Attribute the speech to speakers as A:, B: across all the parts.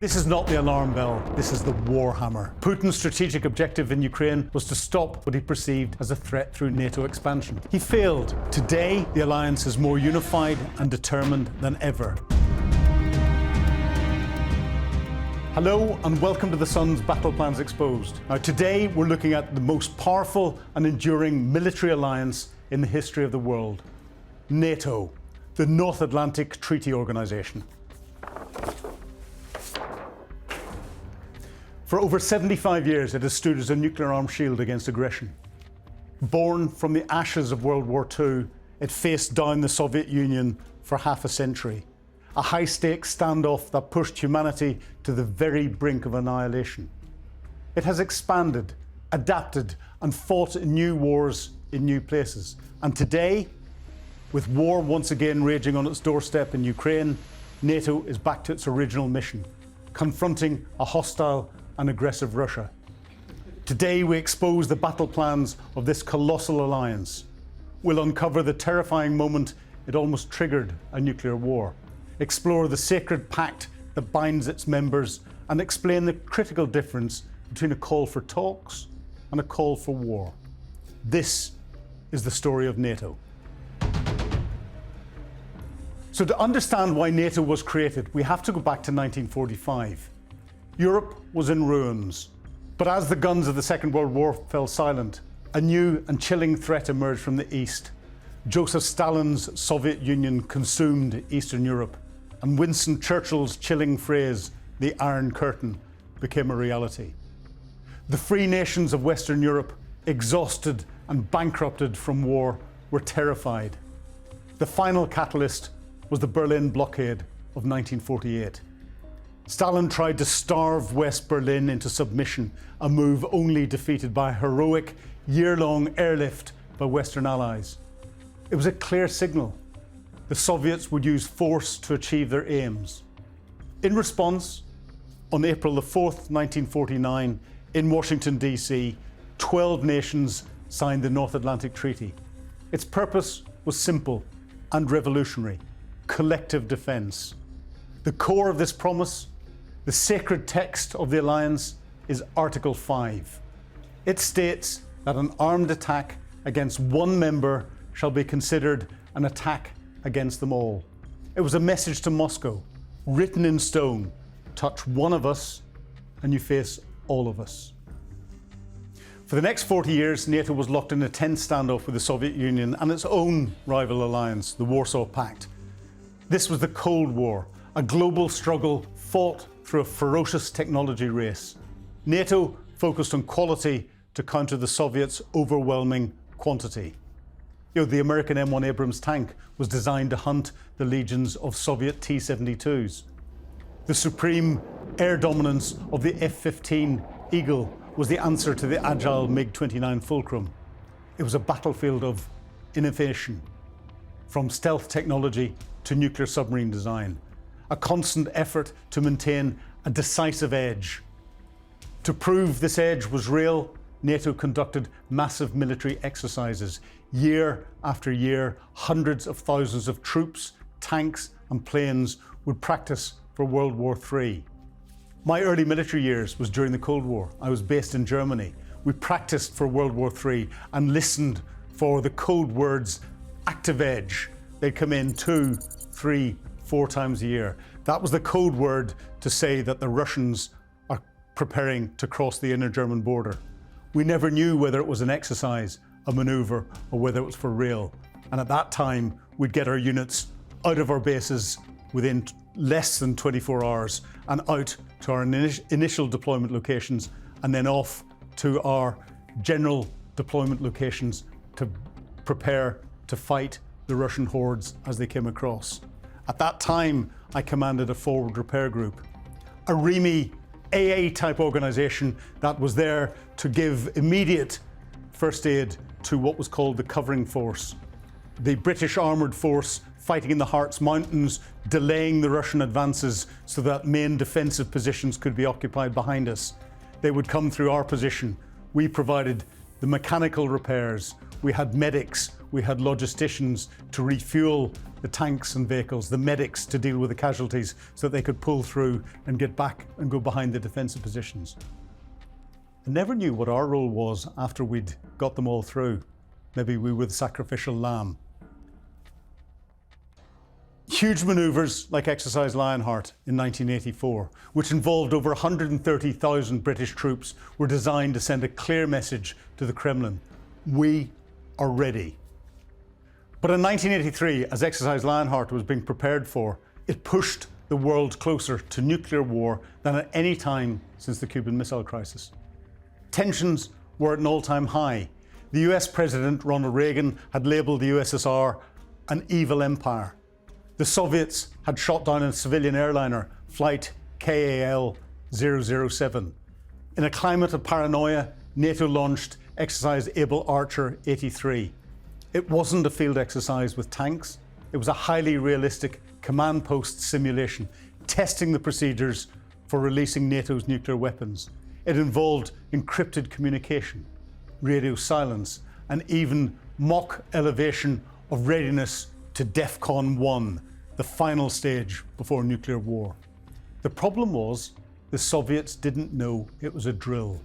A: This is not the alarm bell, this is the war hammer. Putin's strategic objective in Ukraine was to stop what he perceived as a threat through NATO expansion. He failed. Today, the alliance is more unified and determined than ever. Hello and welcome to The Sun's Battle Plans Exposed. Now today we're looking at the most powerful and enduring military alliance in the history of the world. NATO, the North Atlantic Treaty Organization. For over 75 years, it has stood as a nuclear-armed shield against aggression. Born from the ashes of World War II, it faced down the Soviet Union for half a century. A high-stakes standoff that pushed humanity to the very brink of annihilation. It has expanded, adapted, and fought in new wars in new places. And today, with war once again raging on its doorstep in Ukraine, NATO is back to its original mission, confronting a hostile and aggressive Russia. Today we expose the battle plans of this colossal alliance. We'll uncover the terrifying moment it almost triggered a nuclear war, explore the sacred pact that binds its members, and explain the critical difference between a call for talks and a call for war. This is the story of NATO. So to understand why NATO was created, we have to go back to 1945. Europe was in ruins, but as the guns of the Second World War fell silent, a new and chilling threat emerged from the east. Joseph Stalin's Soviet Union consumed Eastern Europe, and Winston Churchill's chilling phrase, "the Iron Curtain," became a reality. The free nations of Western Europe, exhausted and bankrupted from war, were terrified. The final catalyst was the Berlin blockade of 1948. Stalin tried to starve West Berlin into submission, a move only defeated by a heroic year-long airlift by Western allies. It was a clear signal. The Soviets would use force to achieve their aims. In response, on April the 4th, 1949, in Washington, D.C., 12 nations signed the North Atlantic Treaty. Its purpose was simple and revolutionary: collective defense. The core of this promise, the sacred text of the alliance, is Article 5. It states that an armed attack against one member shall be considered an attack against them all. It was a message to Moscow, written in stone: touch one of us and you face all of us. For the next 40 years, NATO was locked in a tense standoff with the Soviet Union and its own rival alliance, the Warsaw Pact. This was the Cold War, a global struggle fought through a ferocious technology race. NATO focused on quality to counter the Soviets' overwhelming quantity. The American M1 Abrams tank was designed to hunt the legions of Soviet T-72s. The supreme air dominance of the F-15 Eagle was the answer to the agile MiG-29 Fulcrum. It was a battlefield of innovation, from stealth technology to nuclear submarine design, a constant effort to maintain a decisive edge. To prove this edge was real, NATO conducted massive military exercises. Year after year, hundreds of thousands of troops, tanks and planes would practice for World War III. My early military years was during the Cold War. I was based in Germany. We practiced for World War III and listened for the code words active edge. They'd come in 2, 3, 4 times a year. That was the code word to say that the Russians are preparing to cross the inner German border. We never knew whether it was an exercise, a maneuver, or whether it was for real. And at that time, we'd get our units out of our bases within less than 24 hours and out to our initial deployment locations and then off to our general deployment locations to prepare to fight the Russian hordes as they came across. At that time, I commanded a forward repair group, a REMI AA type organisation that was there to give immediate first aid to what was called the covering force, the British armoured force fighting in the Harz Mountains, delaying the Russian advances so that main defensive positions could be occupied behind us. They would come through our position. We provided the mechanical repairs, we had medics, we had logisticians to refuel the tanks and vehicles, the medics to deal with the casualties so that they could pull through and get back and go behind the defensive positions. I never knew what our role was after we'd got them all through. Maybe we were the sacrificial lamb. Huge manoeuvres like Exercise Lionheart in 1984, which involved over 130,000 British troops, were designed to send a clear message to the Kremlin: we are ready. But in 1983, as Exercise Lionheart was being prepared for, it pushed the world closer to nuclear war than at any time since the Cuban Missile Crisis. Tensions were at an all-time high. The US President Ronald Reagan had labelled the USSR an evil empire. The Soviets had shot down a civilian airliner, flight KAL 007. In a climate of paranoia, NATO launched Exercise Able Archer 83. It wasn't a field exercise with tanks. It was a highly realistic command post simulation, testing the procedures for releasing NATO's nuclear weapons. It involved encrypted communication, radio silence, and even mock elevation of readiness to DEFCON 1, the final stage before nuclear war. The problem was the Soviets didn't know it was a drill.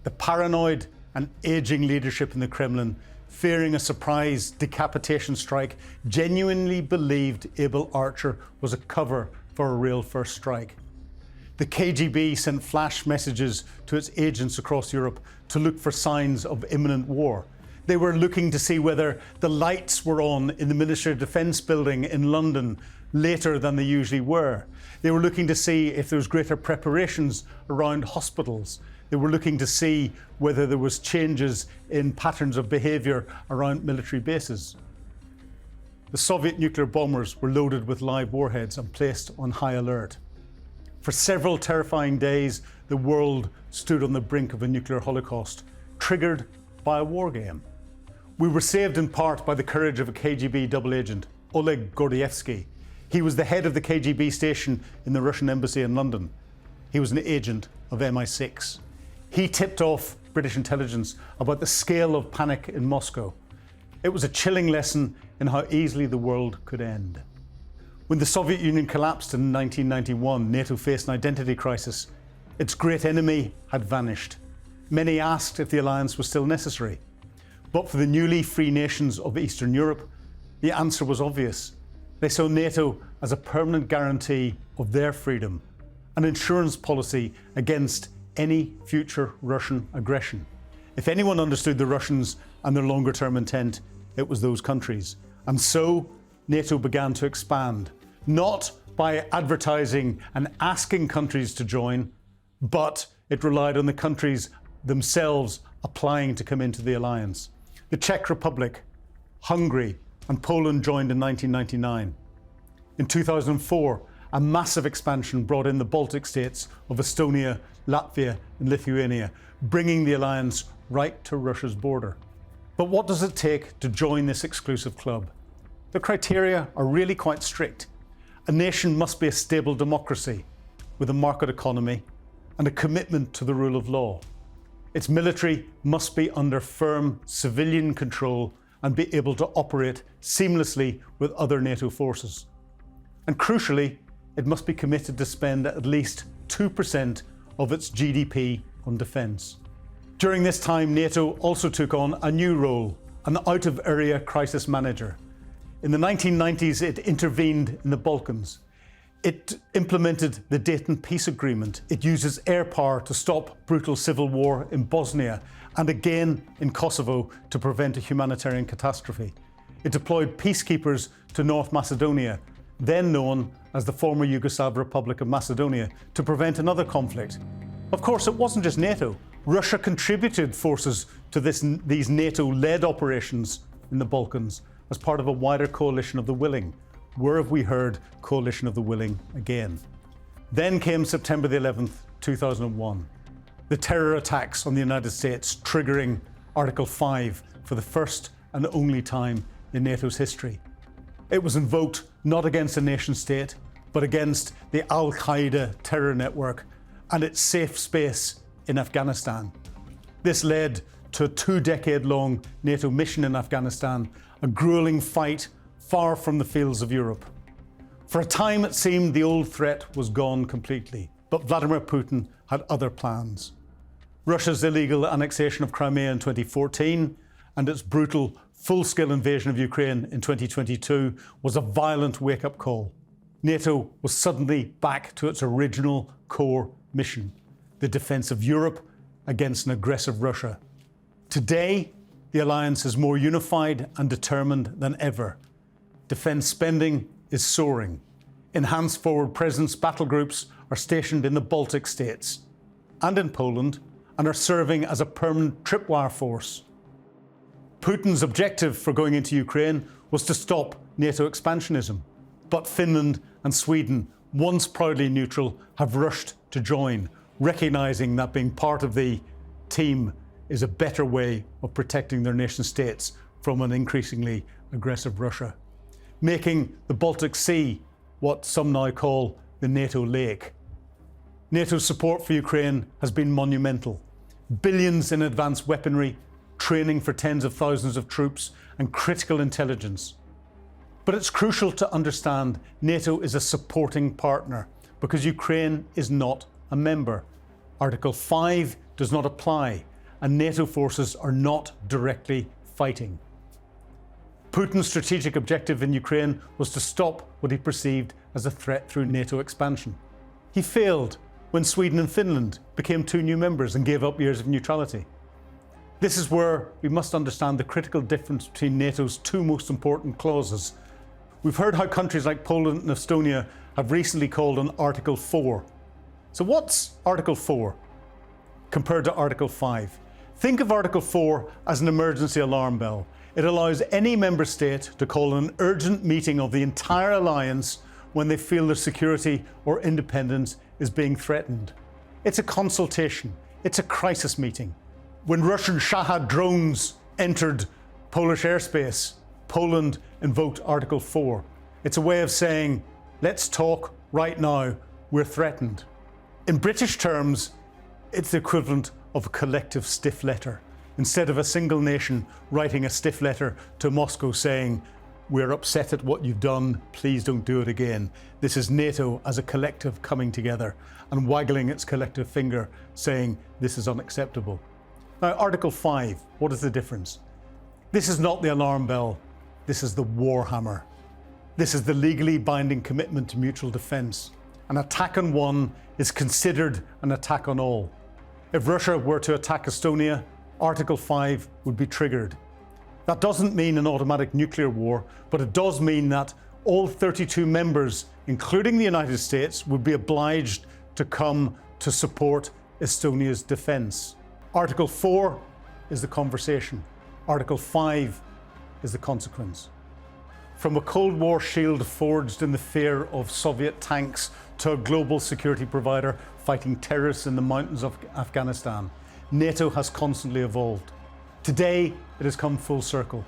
A: The paranoid and aging leadership in the Kremlin, fearing a surprise decapitation strike, genuinely believed Able Archer was a cover for a real first strike. The KGB sent flash messages to its agents across Europe to look for signs of imminent war. They were looking to see whether the lights were on in the Ministry of Defence building in London later than they usually were. They were looking to see if there was greater preparations around hospitals. They were looking to see whether there was changes in patterns of behaviour around military bases. The Soviet nuclear bombers were loaded with live warheads and placed on high alert. For several terrifying days, the world stood on the brink of a nuclear holocaust, triggered by a war game. We were saved in part by the courage of a KGB double agent, Oleg Gordievsky. He was the head of the KGB station in the Russian embassy in London. He was an agent of MI6. He tipped off British intelligence about the scale of panic in Moscow. It was a chilling lesson in how easily the world could end. When the Soviet Union collapsed in 1991, NATO faced an identity crisis. Its great enemy had vanished. Many asked if the alliance was still necessary. But for the newly free nations of Eastern Europe, the answer was obvious. They saw NATO as a permanent guarantee of their freedom, an insurance policy against any future Russian aggression. If anyone understood the Russians and their longer-term intent, it was those countries. And so NATO began to expand, not by advertising and asking countries to join, but it relied on the countries themselves applying to come into the alliance. The Czech Republic, Hungary, and Poland joined in 1999. In 2004, a massive expansion brought in the Baltic states of Estonia, Latvia, and Lithuania, bringing the alliance right to Russia's border. But what does it take to join this exclusive club? The criteria are really quite strict. A nation must be a stable democracy with a market economy and a commitment to the rule of law. Its military must be under firm civilian control and be able to operate seamlessly with other NATO forces. And crucially, it must be committed to spend at least 2% of its GDP on defence. During this time, NATO also took on a new role, an out-of-area crisis manager. In the 1990s, it intervened in the Balkans. It implemented the Dayton Peace Agreement. It uses air power to stop brutal civil war in Bosnia and again in Kosovo to prevent a humanitarian catastrophe. It deployed peacekeepers to North Macedonia, then known as the former Yugoslav Republic of Macedonia, to prevent another conflict. Of course, it wasn't just NATO. Russia contributed forces to these NATO-led operations in the Balkans as part of a wider coalition of the willing. Where have we heard coalition of the willing again? Then came September the 11th, 2001. The terror attacks on the United States, triggering Article 5 for the first and only time in NATO's history. It was invoked not against a nation state, but against the Al-Qaeda terror network and its safe space in Afghanistan. This led to a 2-decade-long NATO mission in Afghanistan, a grueling fight far from the fields of Europe. For a time it seemed the old threat was gone completely, but Vladimir Putin had other plans. Russia's illegal annexation of Crimea in 2014 and its brutal, full-scale invasion of Ukraine in 2022 was a violent wake-up call. NATO was suddenly back to its original core mission, the defence of Europe against an aggressive Russia. Today, the alliance is more unified and determined than ever. Defence spending is soaring. Enhanced forward presence battle groups are stationed in the Baltic states and in Poland and are serving as a permanent tripwire force. Putin's objective for going into Ukraine was to stop NATO expansionism, but Finland and Sweden, once proudly neutral, have rushed to join, recognising that being part of the team is a better way of protecting their nation states from an increasingly aggressive Russia, making the Baltic Sea what some now call the NATO lake. NATO's support for Ukraine has been monumental. Billions in advanced weaponry, training for tens of thousands of troops, and critical intelligence. But it's crucial to understand NATO is a supporting partner because Ukraine is not a member. Article 5 does not apply, and NATO forces are not directly fighting. Putin's strategic objective in Ukraine was to stop what he perceived as a threat through NATO expansion. He failed when Sweden and Finland became 2 new members and gave up years of neutrality. This is where we must understand the critical difference between NATO's 2 most important clauses. We've heard how countries like Poland and Estonia have recently called on Article 4. So what's Article 4 compared to Article 5? Think of Article 4 as an emergency alarm bell. It allows any member state to call an urgent meeting of the entire alliance when they feel their security or independence is being threatened. It's a consultation. It's a crisis meeting. When Russian Shahed drones entered Polish airspace, Poland invoked Article 4. It's a way of saying, let's talk right now, we're threatened. In British terms, it's the equivalent of a collective stiff letter. Instead of a single nation writing a stiff letter to Moscow saying, we're upset at what you've done, please don't do it again. This is NATO as a collective coming together and waggling its collective finger saying this is unacceptable. Now, Article 5, what is the difference? This is not the alarm bell, this is the war hammer. This is the legally binding commitment to mutual defence. An attack on one is considered an attack on all. If Russia were to attack Estonia, Article 5 would be triggered. That doesn't mean an automatic nuclear war, but it does mean that all 32 members, including the United States, would be obliged to come to support Estonia's defence. Article 4 is the conversation. Article 5 is the consequence. From a Cold War shield forged in the fear of Soviet tanks to a global security provider fighting terrorists in the mountains of Afghanistan, NATO has constantly evolved. Today, it has come full circle,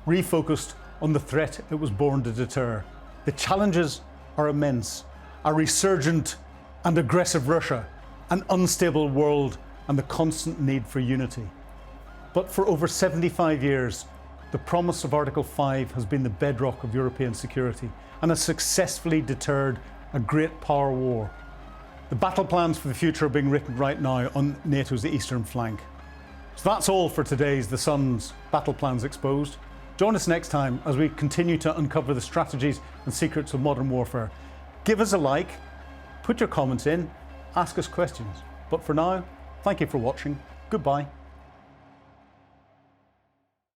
A: refocused on the threat it was born to deter. The challenges are immense. A resurgent and aggressive Russia, an unstable world, and the constant need for unity. But for over 75 years, the promise of Article 5 has been the bedrock of European security and has successfully deterred a great power war. The battle plans for the future are being written right now on NATO's eastern flank. So that's all for today's The Sun's Battle Plans Exposed. Join us next time as we continue to uncover the strategies and secrets of modern warfare. Give us a like, put your comments in, ask us questions. But for now, thank you for watching. Goodbye.